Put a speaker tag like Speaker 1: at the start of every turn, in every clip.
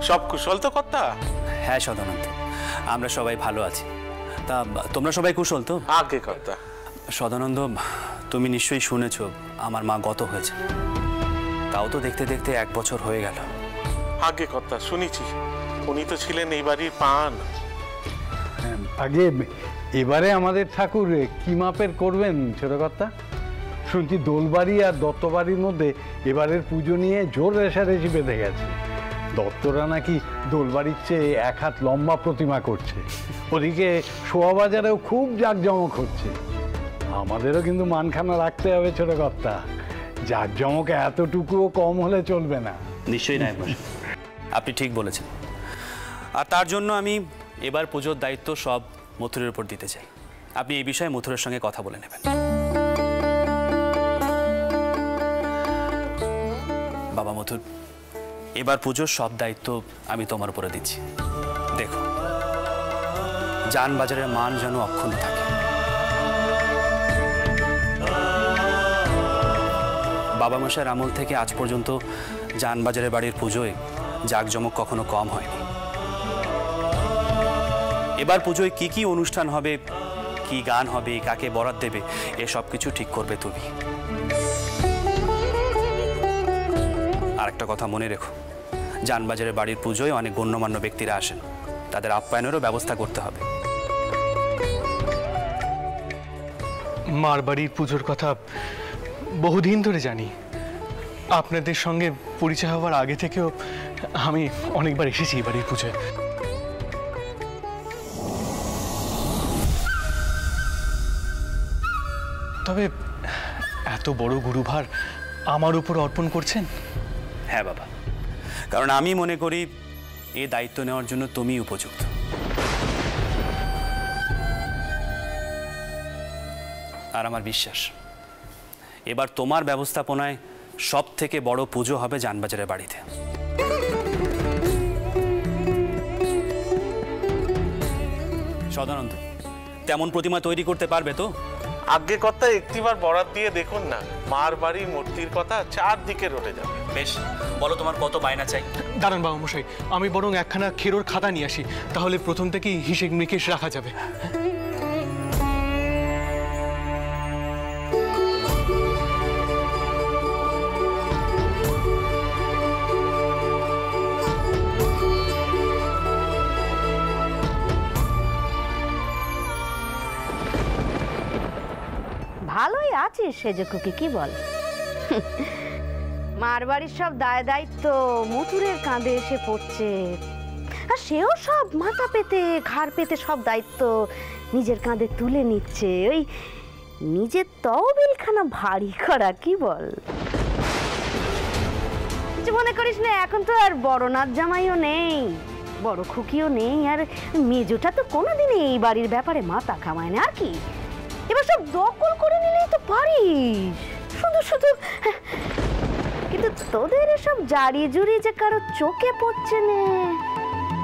Speaker 1: সব কুশল তো কর্তা?
Speaker 2: হ্যাঁ সদানন্দ, আমরা সবাই ভালো আছি। তা তোমরা সবাই কুশল তো?
Speaker 1: আগে কর্তা।
Speaker 2: সদানন্দ, তুমি নিশ্চয়ই শুনেছ আমার মা গত হয়েছে। তাও তো দেখতে দেখতে 1 বছর হয়ে গেল।
Speaker 1: আগে কর্তা, শুনেছি। উনি তো ছিলেন এই বাড়ির পান।
Speaker 3: আগে এবারে আমাদের ঠাকুর কি মাপের করবেন ছোট কর্তা? শুনছি দোলবাড়ি আর দত্তবাড়ির মধ্যে এবারের পুজো নিয়ে জোর রেশারেশি বেঁধে গেছে। দত্তরা নাকি দোলবাড়ির চেয়ে 1 হাত লম্বা প্রতিমা করছে। ওদিকে শোয়াবাজারেও খুব জাঁকজমক হচ্ছে। আমাদেরও কিন্তু মানখানা রাখতে হবে ছোট কর্তা। জাঁকজমক এতটুকুও কম হলে চলবে না।
Speaker 2: নিশ্চয়ই না, আপনি ঠিক বলেছেন। আর তার জন্য আমি এবার পুজোর দায়িত্ব সব মথুরের উপর দিতে চাই। আপনি এই বিষয়ে মথুরের সঙ্গে কথা বলে নেবেন। বাবা মথুর, এবার পুজোর সব দায়িত্ব আমি তোমার উপরে দিচ্ছি। দেখো, জানবাজারের মান যেন অক্ষুণ্ণ থাকে। বাবা মশাইয়ের আমল থেকে আজ পর্যন্ত জানবাজারের বাড়ির পুজোয় জাঁকজমক কখনো কম হয়নি। এবার পুজোয় কি কি অনুষ্ঠান হবে, কি গান হবে, কাকে বরাত দেবে, এসব কিছু ঠিক করবে তুমি। আর একটা কথা মনে রেখো, জানবাজারের বাড়ির পুজোয় অনেক গণ্যমান্য ব্যক্তিরা আসেন, তাদের আপ্যায়নেরও ব্যবস্থা করতে হবে।
Speaker 4: মার বাড়ির পুজোর কথা বহুদিন ধরে জানি। আপনাদের সঙ্গে পরিচয় হওয়ার আগে থেকেও আমি অনেকবার এসেছি এই বাড়ির পুজোয়। তবে এত বড় গুরুভার আমার উপর অর্পণ করছেন?
Speaker 2: হ্যাঁ বাবা, কারণ আমি মনে করি এই দায়িত্ব নেওয়ার জন্য তুমি উপযুক্ত। আর আমার বিশ্বাস এবার তোমার ব্যবস্থাপনায় সব থেকে বড় পুজো হবে জানবাজারের বাড়িতে। সদানন্দ, তেমন প্রতিমা তৈরি করতে পারবে তো?
Speaker 1: আগে কর্তা, একটিবার বরাত দিয়ে দেখুন না, মার বাড়ির মূর্তির কথা 4 দিকে রটে যাবে।
Speaker 2: বেশ, বলো তোমার কত বায়না চাই।
Speaker 4: দাঁড়ান বাবা মশাই, আমি বরং একখানা খেরোর খাতা নিয়ে আসি, তাহলে প্রথম থেকেই হিসেব নিকেশ রাখা যাবে।
Speaker 5: ভালোই আছিস সেজে খুকি, কি বল? মার বাড়ির সব দায় দায়িত্ব মথুরের কাঁধে এসে পড়ছে, আর সেও সব মাথা পেতে ঘাড় পেতে সব দায়িত্ব নিজের কাঁধে তুলে নিচ্ছে। ওই নিজের তহবিলখানা ভারী করা, কি বল? কিছু মনে করিস না, এখন তো আর বড় নাথ জামাইও নেই, বড় খুকিও নেই, আর মেজোটা তো কোনোদিনই এই বাড়ির ব্যাপারে মাথা ঘামায় না। আর কি, এবার সব দখল করে নিলেই তো পারিস, শুধু শুধু। কিন্তু তোদের এসব জারি জুড়ি যে কারো চোখে পড়ছে না,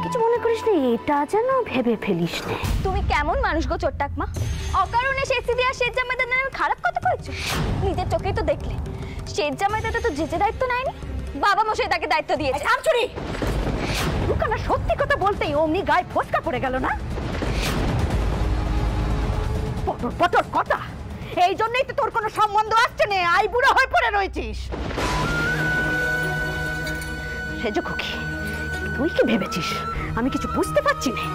Speaker 5: কিছু মনে করিস না, এটা যেন ভেবে ফেলিস না।
Speaker 6: তুমি কেমন মানুষ গো চোট্টাকমা? অকারণে শেষি দিয়া শেষ জামাইদার নামে খারাপ কথা কইছো। নিজের চোখেই তো দেখলে শেষ জামাইদার তো যেতে দায়িত্ব নেয়নি, বাবা মশাই তাকে দায়িত্ব দিয়েছে।
Speaker 5: আমচুরি, লুকানা সত্যি কথা বলতেই অমনি গায়ে ফসকা পড়ে গেল না? পটর পটর কথা, এই জন্যই তো তোর কোনো সম্বন্ধ আসছে না, আই বুড়া হয়ে পড়ে রয়েছিস। সেজ খুকি, তুই কি ভেবেছিস আমি কিছু বুঝতে পারছি না?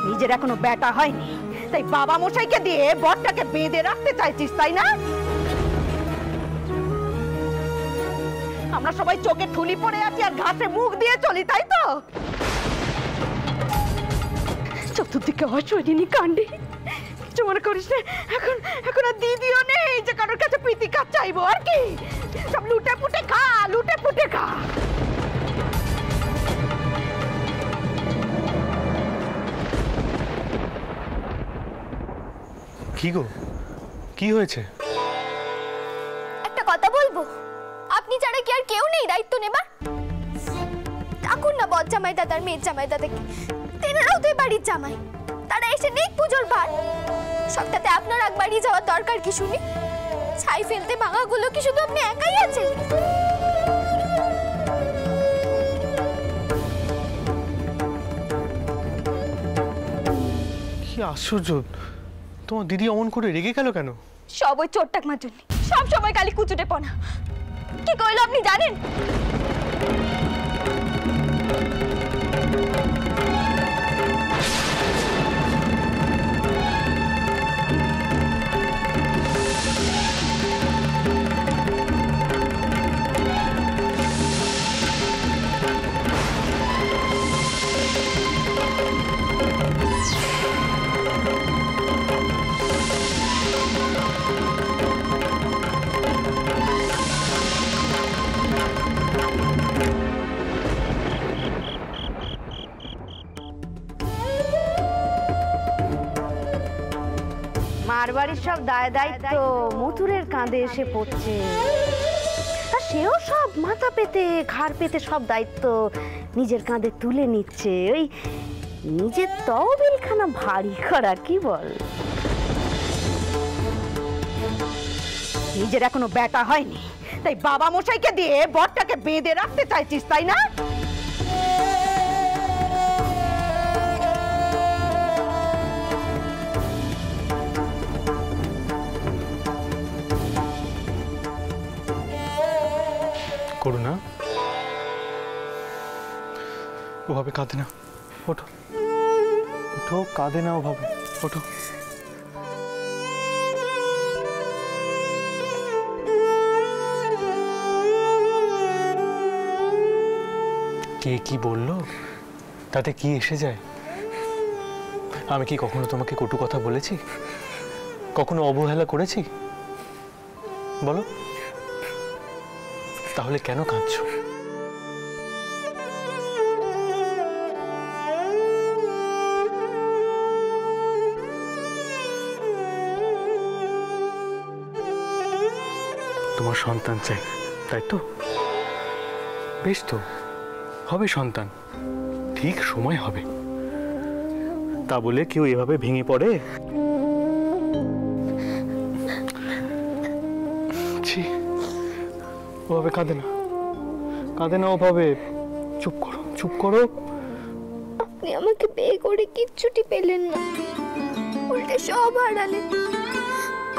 Speaker 5: নিজের এখনো বেটা হয়নি, তাই বাবা মশাইকে দিয়ে বরটাকে বেঁধে রাখতে চাইছিস, তাই না? আমরা সবাই চোখে ঠুলি পড়ে আছি আর ঘাসে মুখ দিয়ে চলি, তাই তো? চতুর্দিকে অশৈরিনী কাণ্ডে, কিছু মনে করিস না, এখন আর দিদিও নেই যে কারোর কাছে প্রীতিকার চাইবো। আর কি, সব লুটে পুটে খা, লুটে পুটে খা।
Speaker 4: কি গো, কি হয়েছে?
Speaker 6: একটা কথা বলবো, আপনি ছাড়া কি আর কেউ নেই দায়িত্ব নেবার? ডাকুন না বদ জামাই দাদার মেয়ের জামাই দাদাকে, তেনারাও তো বাড়ির জামাই, তারা এসে নিক পুজোর ভার। সবটাতে আপনার আগ বাড়িয়ে যাওয়ার দরকার কি শুনি? ছাই ফেলতে ভাঙাগুলো কি শুধু আপনি একাই আছেন?
Speaker 4: কি আশ্চর্য, তোমার দিদি অমন করে রেগে গেল কেন?
Speaker 6: সব ওই চোরটাকমার জন্য, সব সময় খালি কুচুটে পনা। কি কইলো আপনি জানেন?
Speaker 5: মার বাড়ির সব দায়িত্ব মথুরের কাঁধে এসে পড়ছে, আর সেও সব মাথা পেতে ঘাড় পেতে সব দায়িত্ব নিজের কাঁধে তুলে নিচ্ছে। ওই নিজের তহবিলখানা ভারী করা, কি বল? নিজের এখনো বেটা হয়নি, তাই বাবা মশাইকে দিয়ে বরটাকে বেঁধে রাখতে চাইছিস, তাই না?
Speaker 4: করুণা, ওভাবে কাঁদে না, ওঠো ওঠো, কাঁদে না ওভাবে, ওঠো। কে কি বললো তাতে কি এসে যায়? আমি কি কখনো তোমাকে কটু কথা বলেছি? কখনো অবহেলা করেছি? বলো, তাহলে কেন কাঁদছো? তোমার সন্তান চাই, তাই তো? বেশ, তো হবে সন্তান, ঠিক সময় হবে। তা বলে কেউ এভাবে ভেঙে পড়ে? ছি, ওভাবে কাঁদে না, কাঁদে না ওভাবে। চুপ করো, চুপ করো।
Speaker 6: আপনি আমাকে বিয়ে করে কিচ্ছুটি পেলেন না, উল্টে সব হারালেন।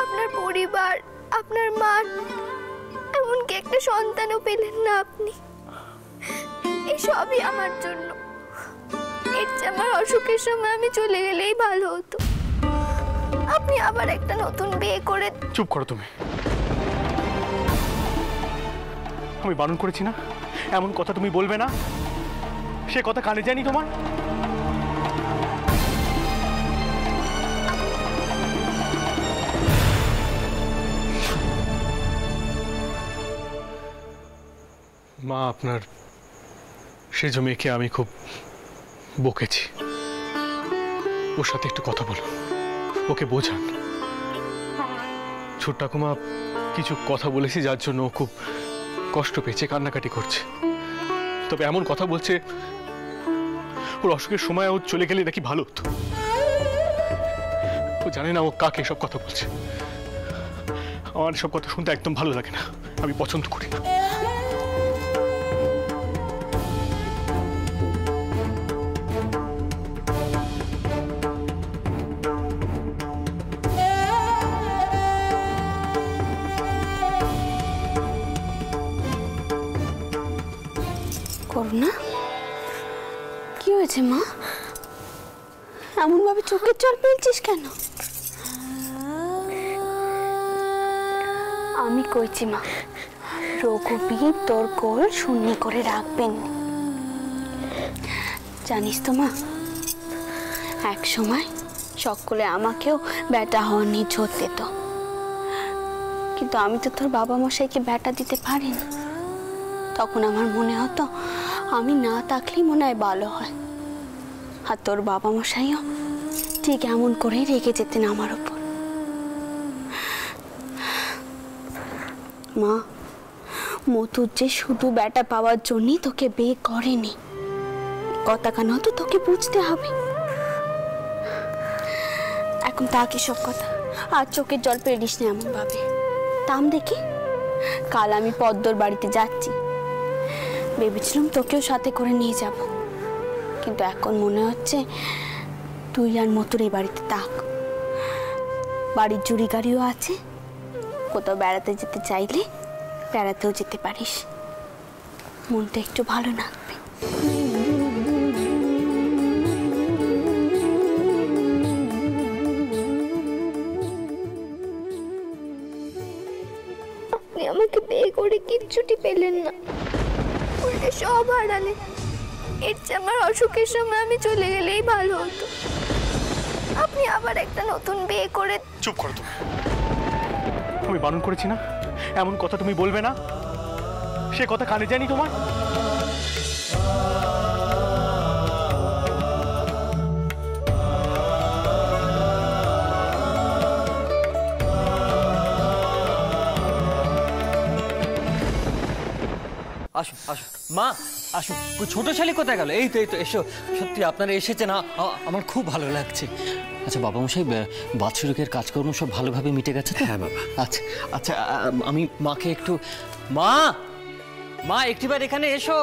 Speaker 6: আপনার পরিবার, আপনার মান, এমনকি একটা সন্তানও পেলেন না আপনি। এই সবই আমার জন্য। এর চেয়ে আমার অসুখের সময় আমি চলে গেলেই ভালো হতো। আপনি আবার একটা নতুন বিয়ে করে।
Speaker 4: চুপ করো তুমি। আমি বারণ করেছি না এমন কথা তুমি বলবে না? সে কথা কানে জানি তোমার? মা, আপনার সেজ মেয়েকে আমি খুব বকেছি। ওর সাথে একটু কথা বলো, ওকে বোঝান। ছোট ঠাকুমা কিছু কথা বলেছি যার জন্য ও খুব কষ্ট পেয়েছে, কান্নাকাটি করছে। তবে এমন কথা বলছে ওর অসুখের সময় ও চলে গেলে নাকি ভালো হতো। ও জানে না ও কাকে সব কথা বলছে। আমার সব কথা শুনতে একদম ভালো লাগে না, আমি পছন্দ করি না।
Speaker 6: করুণা, কি হয়েছে মা? এমন ভাবে চোখের জল ফেলছিস কেন? আমি কইছি মা, রঘুবীর তোর কোল শূন্য করে রাখবেন। জানিস তো মা, এক সময় সকলে আমাকেও বেটা হওয়ার নিয়ে জোর দিত, কিন্তু আমি তো তোর বাবা মশাইকে বেটা দিতে পারিনি। তখন আমার মনে হতো আমি না থাকলেই মনে হয় ভালো হয়। আর তোর বাবা মশাইও ঠিক এমন করেই রেগে যেতেন আমার ওপর। মা, মতুর যে শুধু বেটা পাওয়ার জন্যই তোকে বিয়ে করেনি, কথা কেন তো তোকে বুঝতে হবে। এখন তাকে সব কথা আর চোখের জল পেরিস না এমন ভাবে। তাম দেখি, কাল আমি পদ্মর বাড়িতে যাচ্ছি, ভেবেছিলাম তোকেও সাথে করে নিয়ে যাব, কিন্তু এখন মনে হচ্ছে
Speaker 5: তুই আর মতুর এই বাড়িতে থাক। বাড়ির জুড়ি গাড়িও আছে, কোথাও বেড়াতে যেতে চাইলে বেড়াতেও যেতে পারিস। মনটা একটু ভালো লাগবে।
Speaker 6: আপনি আমাকে বিয়ে করে কিচ্ছুটি পেলেন না, উল্টে সব হারালেন। এর চেয়ে আমার অসুখের সময় আমি চলে গেলেই ভালো হতো। আপনি আবার একটা নতুন বিয়ে করে।
Speaker 4: চুপ করো তুমি। আমি বারণ করেছি না, এমন কথা তুমি বলবে না। সে কথা কানে জানি তোমার।
Speaker 7: আসুন আসুন মা, আসুন। ওই ছোট শালি কোথায় গেল? এই তো এসো। সত্যি আপনারা এসেছেন, আমার খুব ভালো লাগছে। আচ্ছা বাবা মশাই, বাৎসরিকের কাজকর্ম সব ভালোভাবে মিটে গেছে তো? হ্যাঁ বাবা। আচ্ছা আচ্ছা, আমি মাকে একটু। মা একটিবার এখানে এসো।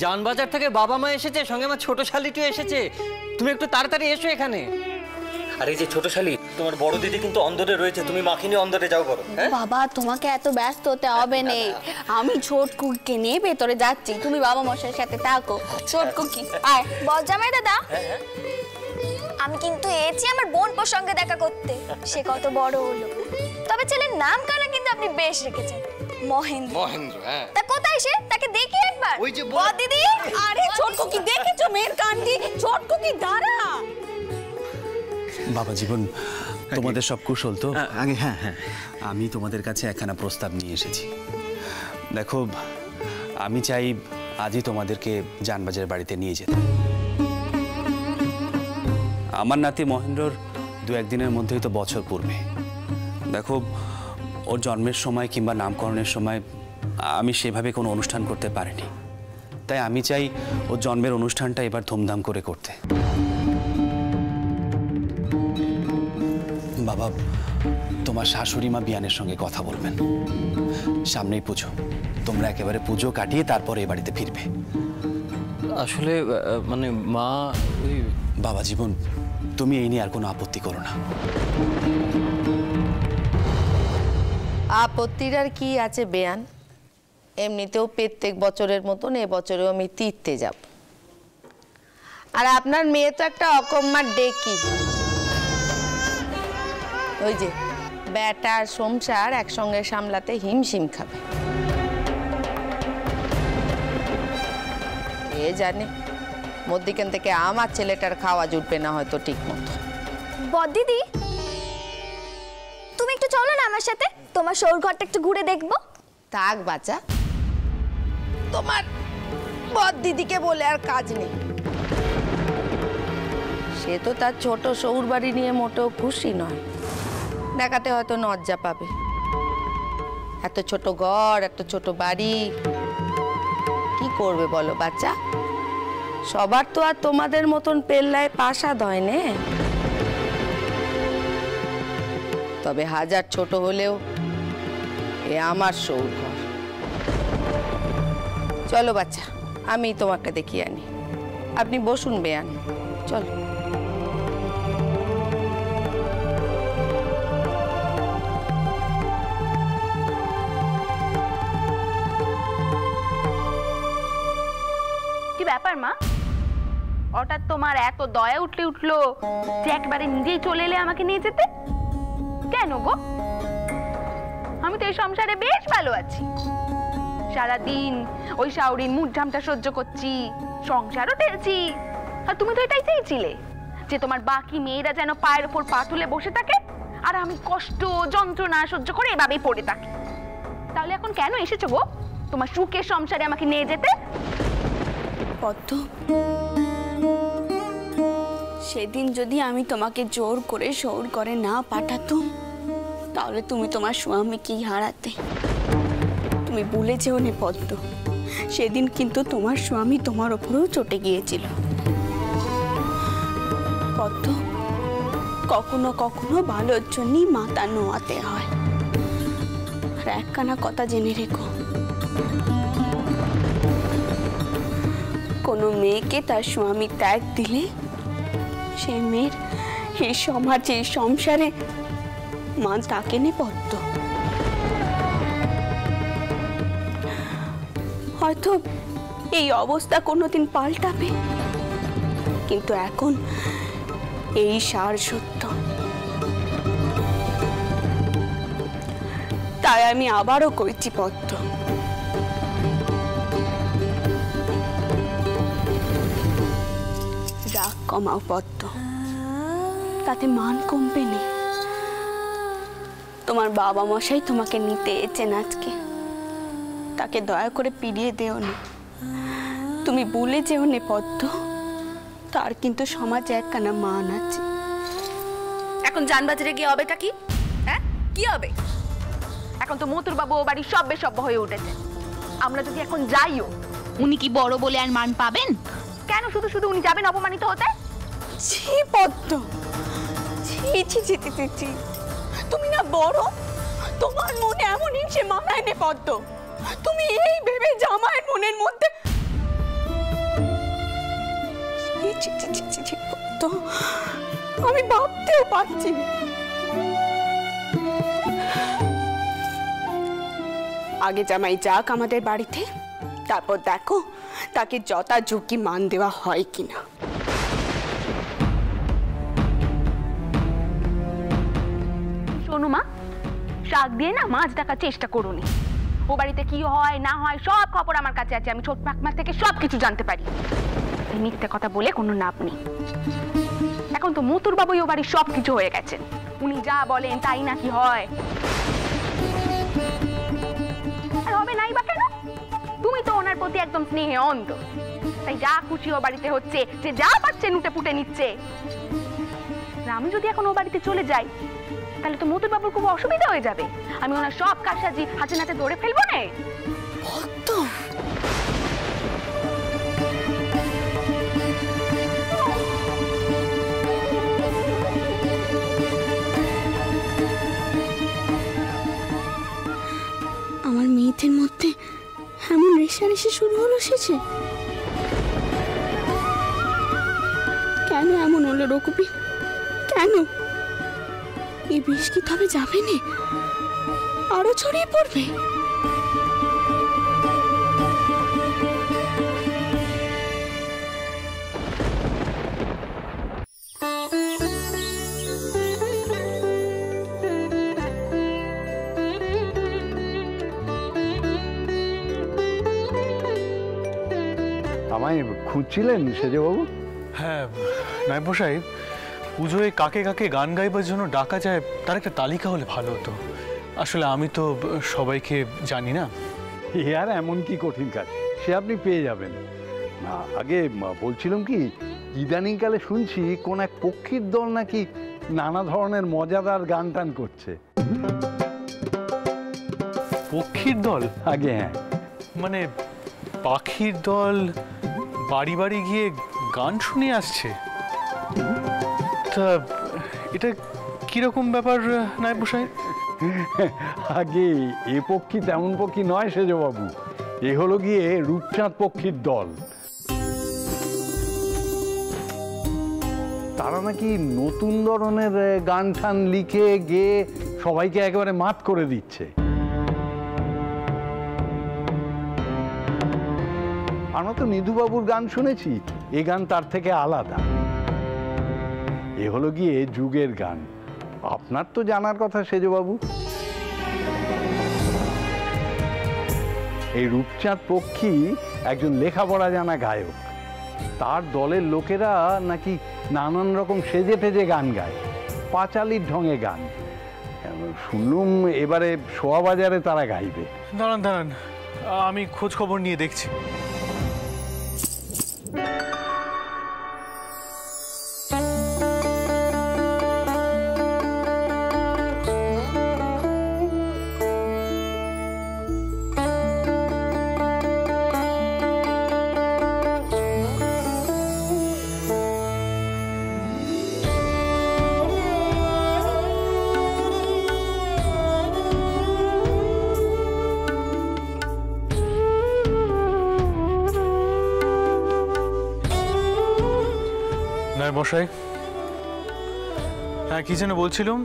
Speaker 7: জানবাজার থেকে বাবা মা এসেছে, সঙ্গে আমার ছোট শালিটিও এসেছে। তুমি একটু তাড়াতাড়ি এসো এখানে। আর এই যে ছোট শালি, তোমার বড় দিদি কিন্তু অন্দরে রয়েছে, তুমি মাকে নিয়ে অন্দরে যাও বলো।
Speaker 5: বাবা তোমাকে এত ব্যস্ত হতে হবে না, আমি ছোট কুকিকে নিয়ে ভেতরে যাচ্ছি, তুমি বাবা মশাইয়ের সাথে থাকো। ছোট কুকি আয়।
Speaker 6: বল জামাই দাদা, আমি কিন্তু এসেছি আমার বোনপোর সঙ্গে দেখা করতে। সে কত বড় হলো, তবে ছেলের নাম কানা কিন্তু আপনি বেশ রেখেছেন, মহেন্দ্র।
Speaker 7: মহেন্দ্র, হ্যাঁ।
Speaker 6: তা কোথায় সে? তাকে দেখি একবার।
Speaker 7: ওই যে
Speaker 6: বল দিদি।
Speaker 5: আরে ছোট কুকি, দেখেছো মেয়ের কান্ডি? ছোট কুকি দাঁড়া।
Speaker 2: বাবা জীবন, তোমাদের সব কুশল তো?
Speaker 7: আগে হ্যাঁ হ্যাঁ।
Speaker 2: আমি তোমাদের কাছে একখানা প্রস্তাব নিয়ে এসেছি। দেখো, আমি চাই আজই তোমাদেরকে জানবাজারের বাড়িতে নিয়ে যেতে। আমার নাতি মহেন্দ্রর 2-1 দিনের মধ্যেই তো বছর পূর্বে। দেখো, ওর জন্মের সময় কিংবা নামকরণের সময় আমি সেভাবে কোনো অনুষ্ঠান করতে পারিনি, তাই আমি চাই ওর জন্মের অনুষ্ঠানটা এবার ধুমধাম করে করতে। বাবা, তোমার শাশুড়ি মা বিয়ানের সঙ্গে কথা বলবেন। সামনেই পুজো, তোমরা একেবারে পুজো কাটিয়ে তারপর এই বাড়িতে ফিরবে।
Speaker 7: আসলে মানে মা,
Speaker 2: বাবা জীবন, তুমি এই নিয়ে আর কোনো আপত্তি করো না।
Speaker 8: আপত্তির আর কি আছে বেয়ান? এমনিতেও প্রত্যেক বছরের মতন এবছরেও আমি তীর্থে যাব। আর আপনার মেয়ে তো একটা অকম্মার ডেকি। ওই যে বেটার সংসার একসঙ্গে সামলাতে হিমশিম খাবে। এ জানে মধ্যিখান থেকে আমার ছেলেটার খাওয়া জুটবে না হয়তো ঠিক মতো।
Speaker 6: বল দিদি, তুমি একটু চলো না আমার সাথে, তোমার শৌর ঘরটা একটু ঘুরে দেখবো।
Speaker 8: থাক বাচ্চা, তোমার বদ দিদিকে বলে আর কাজ নেই। সে তো তার ছোট শৌর বাড়ি নিয়ে মোটেও খুশি নয়, দেখাতে হয়তো লজ্জা পাবে। এত ছোট ঘর, এত ছোট বাড়ি, কি করবে বলো বাচ্চা? সবার তো আর তোমাদের মতন পেল্লায় প্রাসাদ হয় না। তবে হাজার ছোট হলেও এ আমার শৌর ঘর। চলো বাচ্চা, আমি তোমাকে দেখিয়ে আনি। আপনি বসুন বেয়ান, চলো।
Speaker 5: কি ব্যাপার মা, হঠাৎ তোমার এত দয়া উঠলো যে একবারে নিজেই চলে এলে আমাকে নিয়ে যেতে? কেন গো? আমি তো এই সংসারে বেশ ভালো আছি, সারাদিন ওই শাওরির মুঠঝামটা সহ্য করছি, সংসারও টেলছি। আর তুমি তো এটাই চেয়েছিলে যে তোমার বাকি মেয়েরা যেন পায়ের ওপর পা তুলে বসে থাকে আর আমি কষ্ট যন্ত্রণা সহ্য করে এভাবেই পড়ে থাকি। তাহলে এখন কেন এসেছো গো তোমার সুখের সংসারে আমাকে নিয়ে যেতে?
Speaker 9: পদ্ম, সেদিন যদি আমি তোমাকে জোর করে শৌর করে না পাঠাতাম, তাহলে তুমি তোমার স্বামীকে হারাতে। তুমি ভুলে যেও না পদ্ম, সেদিন কিন্তু তোমার স্বামী তোমার ওপরেও চটে গিয়েছিল। পদ্ম, কখনো কখনো ভালোর জন্যই মাথা নোয়াতে হয়। আর একখানা কথা জেনে রেখো, কোনো মেয়েকে তার স্বামী ত্যাগ দিলে সে মেয়ের এই সমাজে এই সংসারে মান তাকে নে পদ্ম। হয়তো এই অবস্থা কোনোদিন পাল্টাবে, কিন্তু এখন এই সার সত্য। তাই আমি আবারও কইছি পদ্ম, রাগ কমাও পদ্ম, তাতে মান কমবে না। তোমার বাবা মশাই তোমাকে নিতে এসেছেন আজকে, তাকে দয়া করে পিড়িয়ে দেও না। তুমি ভুলে যেও নে পদ্ম, তার কিন্তু সমাজে একখানা মান আছে।
Speaker 5: এখন জানবাজারে গিয়ে হবেটা কি? হ্যাঁ, কি হবে? এখন তো মতুর বাবু ও বাড়ির সব বেসভ্য হয়ে উঠেছে। আমরা যদি এখন যাইও,
Speaker 10: উনি কি বড় বলে আর মান পাবেন?
Speaker 5: কেন শুধু শুধু উনি যাবেন অপমানিত হতে?
Speaker 9: ছি পদ্ম, ছি ছি ছি ছি ছি, তুমি না বড়, তোমার মনে এমন হিংসে মানায় নে পদ্ম। তুমি এই ভেবে জামাইয়ের মনের মধ্যে আমি ভাবতেও পারছি না। আগে জামাই যাক আমাদের বাড়িতে, তারপর দেখো তাকে যথাযোগ্য মান দেওয়া হয় কিনা।
Speaker 5: শোনো মা, শাক দিয়ে না মাছ ডাকার চেষ্টা করুনি। ও বাড়িতে কি হয় না হয় সব খবর আমার কাছে আছে, আমি ছোট মাকমা থেকে সব কিছু জানতে পারি। এই মিথ্যে কথা বলে কোনো লাভ নেই। এখন তো মতুর বাবুই ও বাড়ির সব কিছু হয়ে গেছেন, উনি যা বলেন তাই নাকি হয়। আর হবে নাই বা কেন? তুমি তো ওনার প্রতি একদম স্নেহে অন্ধ, তাই যা খুশি ও বাড়িতে হচ্ছে, যে যা পাচ্ছে নুটে পুটে নিচ্ছে। আমি যদি এখন ও বাড়িতে চলে যাই, তাহলে তো মতুর বাবুর খুব অসুবিধা হয়ে যাবে। আমি ওনার সব কারসাজি হাতে নাতে ধরে ফেলবো না।
Speaker 9: আমার মেয়েদের মধ্যে এমন রেষারেষি শুরু হলো শেষে। কেন এমন হলো রঘুবি? কেন এই বিষ কি তবে যাবে না, আরো ছড়িয়ে পড়বে?
Speaker 3: আমায় খুঁজছিলেন সেজবাবু?
Speaker 4: হ্যাঁ নায়েব সাহেব, পুজোয় কাকে কাকে গান গাইবার জন্য ডাকা যায় তার একটা তালিকা হলে ভালো হতো। আসলে আমি তো সবাইকে জানি না।
Speaker 3: এ আর এমন কি কঠিন কাজ, সে আপনি পেয়ে যাবেন। না আগে বলছিলাম কি, ইদানিংকালে শুনছি কোন এক পক্ষীর দল নাকি নানা ধরনের মজাদার গান টান করছে।
Speaker 4: পক্ষীর দল?
Speaker 3: আগে হ্যাঁ,
Speaker 4: মানে পাখির দল বাড়ি বাড়ি গিয়ে গান শুনিয়ে আসছে? তা এটা কিরকম ব্যাপার নায়েব সাহেব?
Speaker 3: আগে এ পক্ষী তেমন পক্ষী নয় সেজবাবু, এ হলো গিয়ে রূপচাঁদ পক্ষীর দল। তারা নাকি নতুন ধরনের গান টান লিখে গেয়ে সবাইকে একেবারে মাত করে দিচ্ছে। আমরা তো নিধুবাবুর গান শুনেছি, এ গান তার থেকে আলাদা। এ হলো গিয়ে যুগের গান, আপনার তো জানার কথা সেজবাবু। এই রূপচাঁদ পক্ষী একজন লেখাপড়া জানা গায়ক, তার দলের লোকেরা নাকি নানান রকম সেজে টেজে গান গায়, পাঁচালির ঢঙে গান। শুনলুম এবারে শোয়াবাজারে তারা গাইবে।
Speaker 4: দাঁড়ান দাঁড়ান, আমি খোঁজ খবর নিয়ে দেখছি। মশাই, কি যেন বলছিলাম,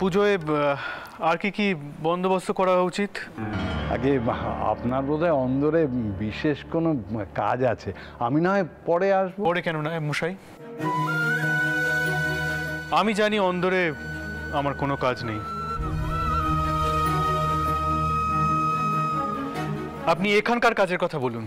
Speaker 4: পুজোয় আর কি কি বন্দোবস্ত করা উচিত?
Speaker 3: আগে আপনার বোধহয় অন্দরে বিশেষ কোনো কাজ আছে, আমি না হয় পরে আসবো।
Speaker 4: পরে কেন না মশাই, আমি জানি অন্দরে আমার কোনো কাজ নেই। আপনি এখানকার কাজের কথা বলুন।